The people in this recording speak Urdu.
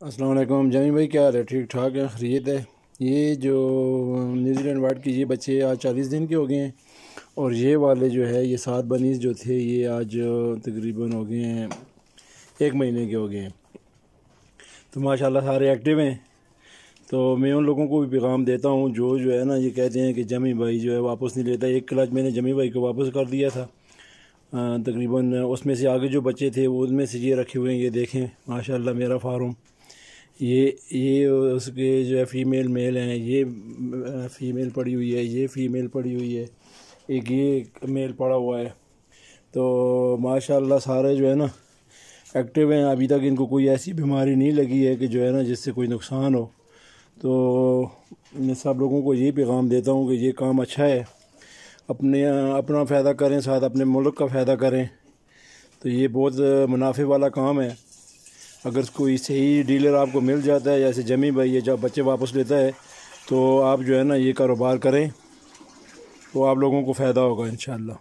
السلام علیکم جمی بھائی، کیا حال ہے؟ ٹھیک ٹھاک ہے، خیریت ہے؟ یہ جو نیوزی لینڈ وائٹ کے یہ بچے آج 40 دن کے ہو گئے ہیں، اور یہ والے جو ہے یہ 7 بنیز جو تھے یہ آج تقریباً ہو گئے ہیں 1 مہینے کے ہو گئے ہیں۔ تو ماشاءاللہ سارے ایکٹیو ہیں۔ تو میں ان لوگوں کو بھی پیغام دیتا ہوں جو ہے نا، یہ کہتے ہیں کہ جمی بھائی جو ہے واپس نہیں لیتا۔ ایک کلچ میں نے جمی بھائی کو واپس کر دیا تھا، تقریباً اس میں سے آگے جو بچے تھے وہ ان میں سے یہ رکھے ہوئے ہیں۔ یہ دیکھیں ماشاءاللہ میرا فارم، یہ اس کے جو ہے فیمیل میل ہیں، یہ فیمیل پڑی ہوئی ہے، یہ فیمیل پڑی ہوئی ہے، ایک یہ میل پڑا ہوا ہے۔ تو ماشاءاللہ سارے جو ہے نا ایکٹیو ہیں۔ ابھی تک ان کو کوئی ایسی بیماری نہیں لگی ہے کہ جو ہے نا جس سے کوئی نقصان ہو۔ تو میں سب لوگوں کو یہ پیغام دیتا ہوں کہ یہ کام اچھا ہے، اپنا فائدہ کریں، ساتھ اپنے ملک کا فائدہ کریں۔ تو یہ بہت منافع والا کام ہے۔ اگر کوئی صحیح ڈیلر آپ کو مل جاتا ہے، جیسے جمی بھائی یہ جب بچے واپس لیتا ہے، تو آپ جو ہے نا یہ کاروبار کریں تو آپ لوگوں کو فائدہ ہوگا انشاءاللہ۔